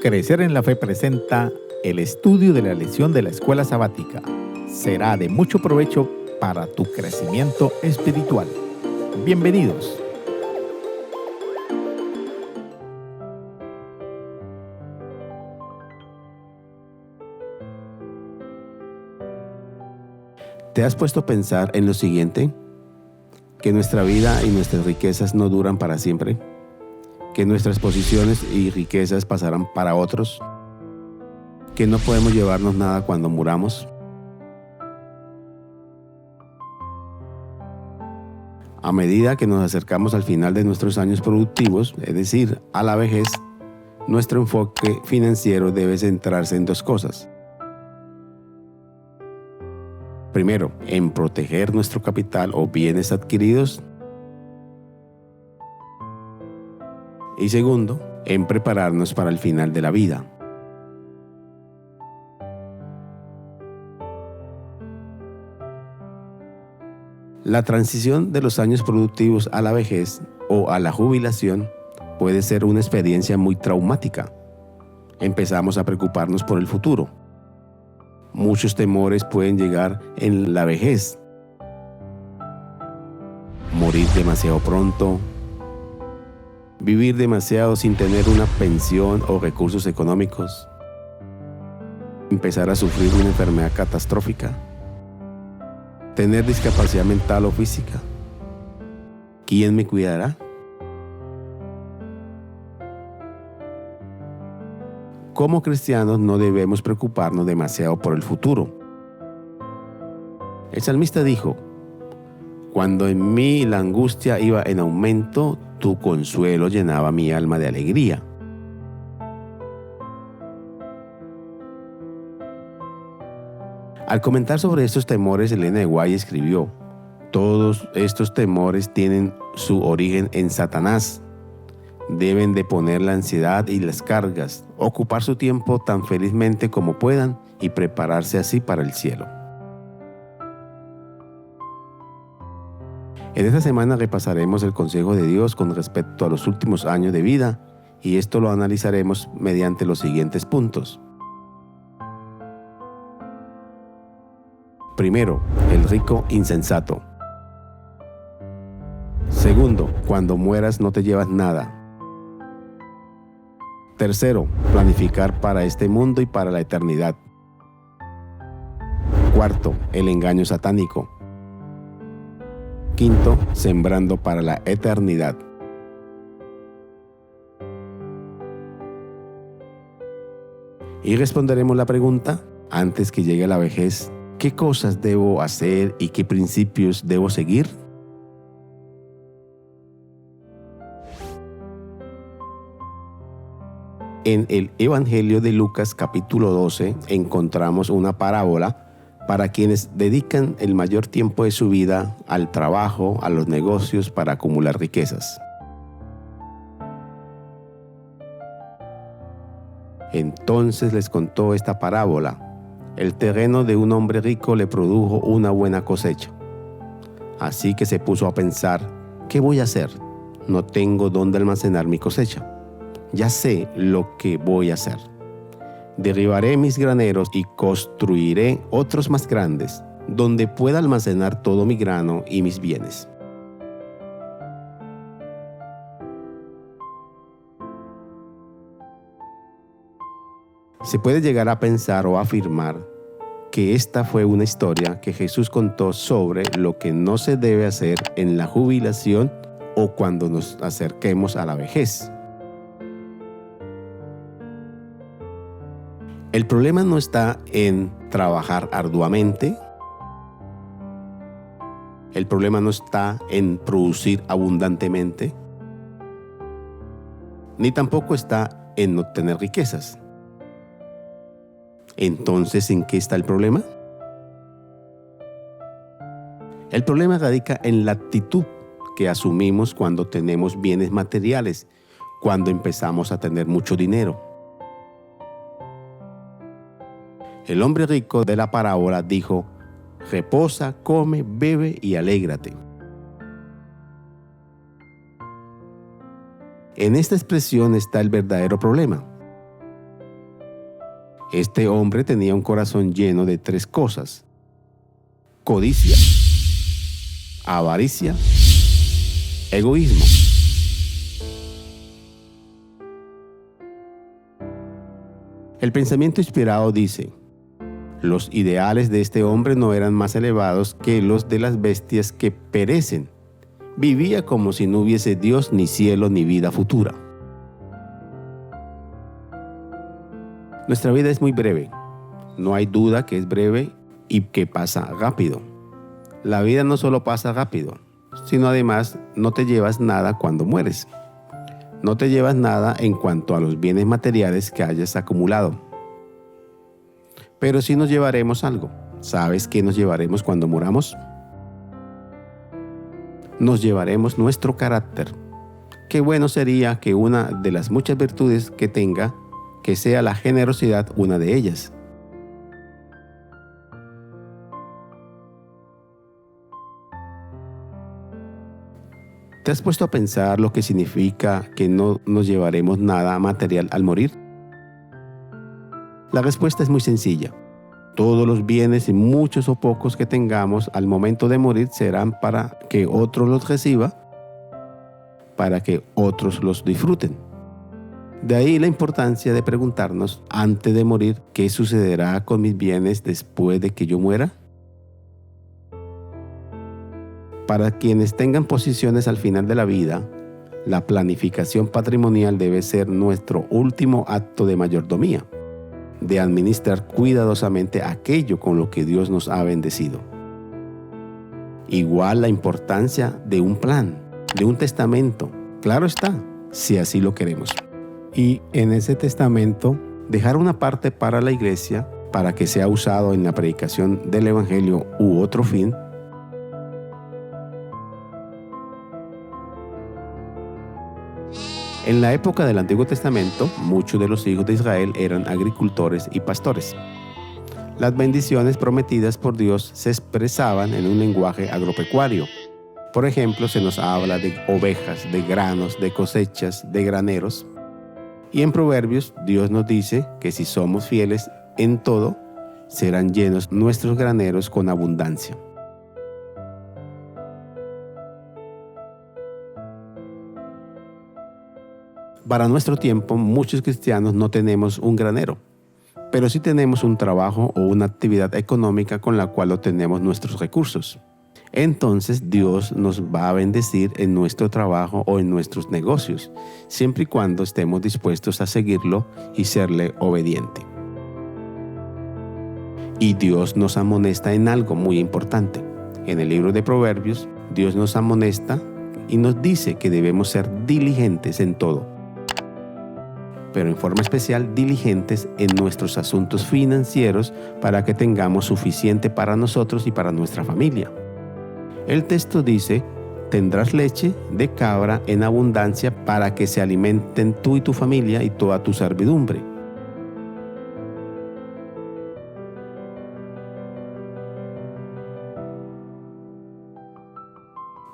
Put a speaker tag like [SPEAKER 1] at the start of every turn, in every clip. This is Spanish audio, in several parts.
[SPEAKER 1] Crecer en la Fe presenta el estudio de la lección de la escuela sabática. Será de mucho provecho para tu crecimiento espiritual. Bienvenidos.
[SPEAKER 2] ¿Te has puesto a pensar en lo siguiente? Que nuestra vida y nuestras riquezas no duran para siempre, que nuestras posiciones y riquezas pasarán para otros, que no podemos llevarnos nada cuando muramos. A medida que nos acercamos al final de nuestros años productivos, es decir, a la vejez, nuestro enfoque financiero debe centrarse en dos cosas. Primero, en proteger nuestro capital o bienes adquiridos. Y segundo, en prepararnos para el final de la vida. La transición de los años productivos a la vejez o a la jubilación puede ser una experiencia muy traumática. Empezamos a preocuparnos por el futuro. Muchos temores pueden llegar en la vejez. Morir demasiado pronto, vivir demasiado sin tener una pensión o recursos económicos, empezar a sufrir una enfermedad catastrófica, tener discapacidad mental o física. ¿Quién me cuidará? Como cristianos no debemos preocuparnos demasiado por el futuro. El salmista dijo: cuando en mí la angustia iba en aumento, tu consuelo llenaba mi alma de alegría. Al comentar sobre estos temores, Elena de White escribió: todos estos temores tienen su origen en Satanás. Deben de poner la ansiedad y las cargas, ocupar su tiempo tan felizmente como puedan y prepararse así para el cielo. En esta semana repasaremos el consejo de Dios con respecto a los últimos años de vida, y esto lo analizaremos mediante los siguientes puntos. Primero, el rico insensato. Segundo, cuando mueras no te llevas nada. Tercero, planificar para este mundo y para la eternidad. Cuarto, el engaño satánico. Quinto, sembrando para la eternidad. Y responderemos la pregunta: antes que llegue la vejez, ¿qué cosas debo hacer y qué principios debo seguir? En el Evangelio de Lucas capítulo 12 encontramos una parábola para quienes dedican el mayor tiempo de su vida al trabajo, a los negocios para acumular riquezas. Entonces les contó esta parábola: el terreno de un hombre rico le produjo una buena cosecha. Así que se puso a pensar: ¿qué voy a hacer? No tengo dónde almacenar mi cosecha. Ya sé lo que voy a hacer. Derribaré mis graneros y construiré otros más grandes, donde pueda almacenar todo mi grano y mis bienes. Se puede llegar a pensar o afirmar que esta fue una historia que Jesús contó sobre lo que no se debe hacer en la jubilación o cuando nos acerquemos a la vejez. El problema no está en trabajar arduamente. El problema no está en producir abundantemente. Ni tampoco está en obtener riquezas. Entonces, ¿en qué está el problema? El problema radica en la actitud que asumimos cuando tenemos bienes materiales, cuando empezamos a tener mucho dinero. El hombre rico de la parábola dijo: reposa, come, bebe y alégrate. En esta expresión está el verdadero problema. Este hombre tenía un corazón lleno de 3 cosas: codicia, avaricia, egoísmo. El pensamiento inspirado dice: los ideales de este hombre no eran más elevados que los de las bestias que perecen. Vivía como si no hubiese Dios, ni cielo, ni vida futura. Nuestra vida es muy breve. No hay duda que es breve y que pasa rápido. La vida no solo pasa rápido, sino además no te llevas nada cuando mueres. No te llevas nada en cuanto a los bienes materiales que hayas acumulado. Pero sí nos llevaremos algo. ¿Sabes qué nos llevaremos cuando muramos? Nos llevaremos nuestro carácter. Qué bueno sería que una de las muchas virtudes que tenga, que sea la generosidad, una de ellas. ¿Te has puesto a pensar lo que significa que no nos llevaremos nada material al morir? La respuesta es muy sencilla. Todos los bienes, y muchos o pocos que tengamos al momento de morir, serán para que otro los reciba, para que otros los disfruten. De ahí la importancia de preguntarnos antes de morir: ¿qué sucederá con mis bienes después de que yo muera? Para quienes tengan posesiones al final de la vida, la planificación patrimonial debe ser nuestro último acto de mayordomía, de administrar cuidadosamente aquello con lo que Dios nos ha bendecido. Igual la importancia de un plan, de un testamento, claro está, si así lo queremos. Y en ese testamento, dejar una parte para la iglesia, para que sea usado en la predicación del evangelio u otro fin. En la época del Antiguo Testamento, muchos de los hijos de Israel eran agricultores y pastores. Las bendiciones prometidas por Dios se expresaban en un lenguaje agropecuario. Por ejemplo, se nos habla de ovejas, de granos, de cosechas, de graneros. Y en Proverbios, Dios nos dice que si somos fieles en todo, serán llenos nuestros graneros con abundancia. Para nuestro tiempo, muchos cristianos no tenemos un granero, pero sí tenemos un trabajo o una actividad económica con la cual obtenemos nuestros recursos. Entonces Dios nos va a bendecir en nuestro trabajo o en nuestros negocios, siempre y cuando estemos dispuestos a seguirlo y serle obediente. Y Dios nos amonesta en algo muy importante. En el libro de Proverbios, Dios nos amonesta y nos dice que debemos ser diligentes en todo, pero en forma especial diligentes en nuestros asuntos financieros para que tengamos suficiente para nosotros y para nuestra familia. El texto dice: tendrás leche de cabra en abundancia para que se alimenten tú y tu familia y toda tu servidumbre.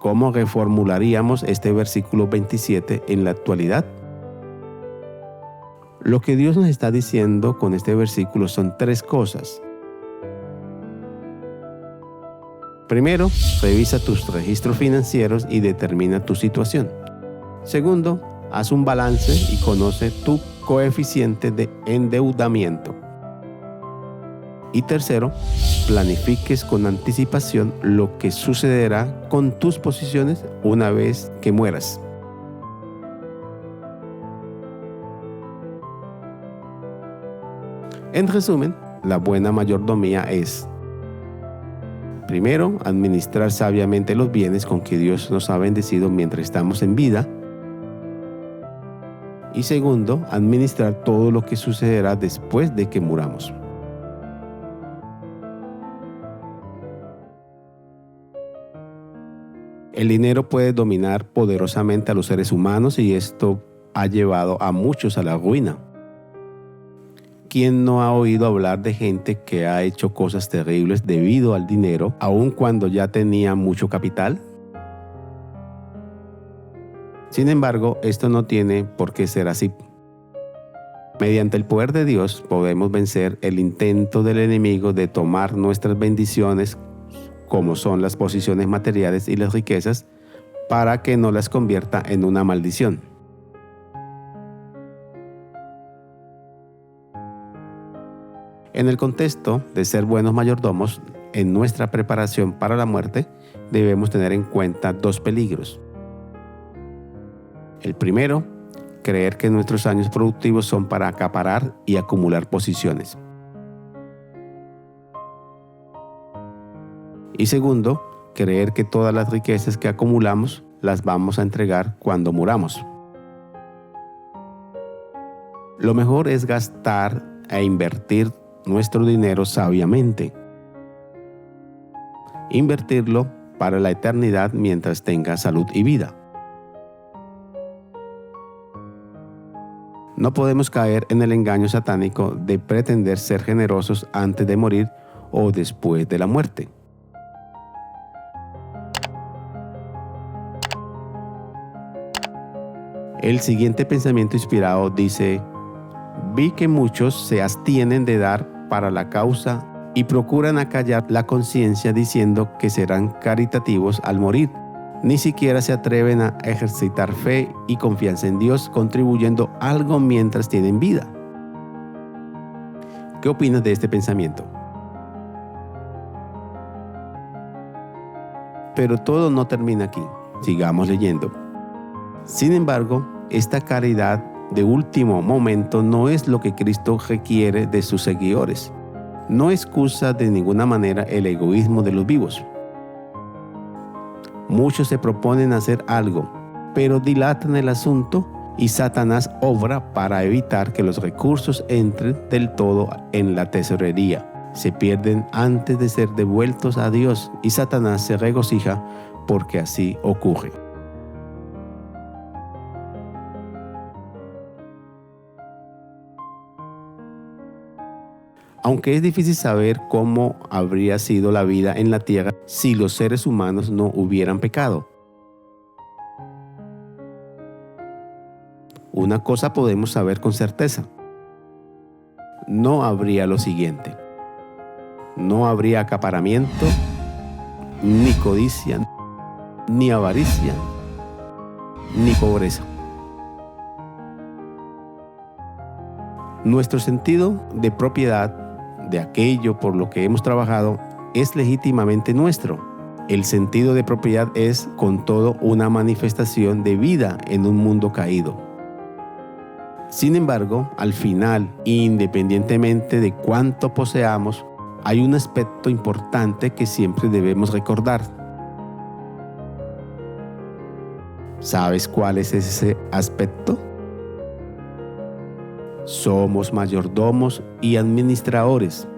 [SPEAKER 2] ¿Cómo reformularíamos este versículo 27 en la actualidad? Lo que Dios nos está diciendo con este versículo son 3 cosas. Primero, revisa tus registros financieros y determina tu situación. Segundo, haz un balance y conoce tu coeficiente de endeudamiento. Y tercero, planifiques con anticipación lo que sucederá con tus posiciones una vez que mueras. En resumen, la buena mayordomía es: primero, administrar sabiamente los bienes con que Dios nos ha bendecido mientras estamos en vida. Y segundo, administrar todo lo que sucederá después de que muramos. El dinero puede dominar poderosamente a los seres humanos y esto ha llevado a muchos a la ruina. ¿Quién no ha oído hablar de gente que ha hecho cosas terribles debido al dinero, aun cuando ya tenía mucho capital? Sin embargo, esto no tiene por qué ser así. Mediante el poder de Dios podemos vencer el intento del enemigo de tomar nuestras bendiciones, como son las posiciones materiales y las riquezas, para que no las convierta en una maldición. En el contexto de ser buenos mayordomos, en nuestra preparación para la muerte, debemos tener en cuenta dos peligros. El primero, creer que nuestros años productivos son para acaparar y acumular posiciones. Y segundo, creer que todas las riquezas que acumulamos las vamos a entregar cuando muramos. Lo mejor es gastar e invertir nuestro dinero sabiamente. Invertirlo para la eternidad mientras tenga salud y vida. No podemos caer en el engaño satánico de pretender ser generosos antes de morir o después de la muerte. El siguiente pensamiento inspirado dice: vi que muchos se abstienen de dar para la causa y procuran acallar la conciencia diciendo que serán caritativos al morir. Ni siquiera se atreven a ejercitar fe y confianza en Dios, contribuyendo algo mientras tienen vida. ¿Qué opinas de este pensamiento? Pero todo no termina aquí. Sigamos leyendo. Sin embargo, esta caridad de último momento no es lo que Cristo requiere de sus seguidores. No excusa de ninguna manera el egoísmo de los vivos. Muchos se proponen hacer algo, pero dilatan el asunto y Satanás obra para evitar que los recursos entren del todo en la tesorería. Se pierden antes de ser devueltos a Dios y Satanás se regocija porque así ocurre. Aunque es difícil saber cómo habría sido la vida en la tierra si los seres humanos no hubieran pecado. Una cosa podemos saber con certeza: no habría lo siguiente. No habría acaparamiento, ni codicia, ni avaricia, ni pobreza. Nuestro sentido de propiedad de aquello por lo que hemos trabajado es legítimamente nuestro. El sentido de propiedad es, con todo, una manifestación de vida en un mundo caído. Sin embargo, al final, independientemente de cuánto poseamos, hay un aspecto importante que siempre debemos recordar. ¿Sabes cuál es ese aspecto? Somos mayordomos y administradores.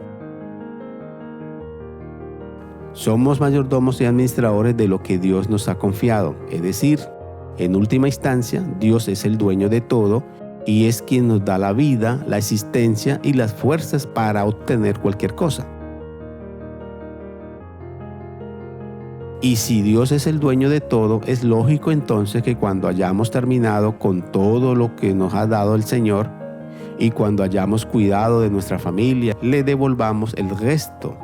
[SPEAKER 2] Somos mayordomos y administradores de lo que Dios nos ha confiado. Es decir, en última instancia, Dios es el dueño de todo y es quien nos da la vida, la existencia y las fuerzas para obtener cualquier cosa. Y si Dios es el dueño de todo, es lógico entonces que cuando hayamos terminado con todo lo que nos ha dado el Señor, y cuando hayamos cuidado de nuestra familia, le devolvamos el resto.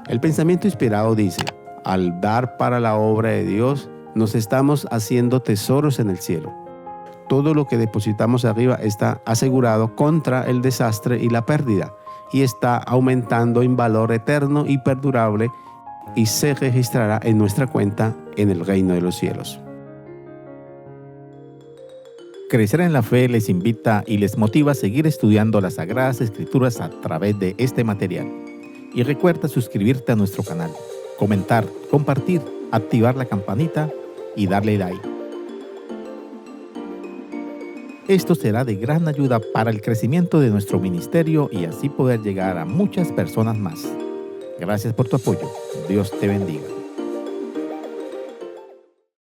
[SPEAKER 2] El pensamiento inspirado dice: al dar para la obra de Dios, nos estamos haciendo tesoros en el cielo. Todo lo que depositamos arriba está asegurado contra el desastre y la pérdida, y está aumentando en valor eterno y perdurable, y se registrará en nuestra cuenta en el reino de los cielos.
[SPEAKER 1] Crecer en la Fe les invita y les motiva a seguir estudiando las Sagradas Escrituras a través de este material. Y recuerda suscribirte a nuestro canal, comentar, compartir, activar la campanita y darle like. Esto será de gran ayuda para el crecimiento de nuestro ministerio y así poder llegar a muchas personas más. Gracias por tu apoyo. Dios te bendiga.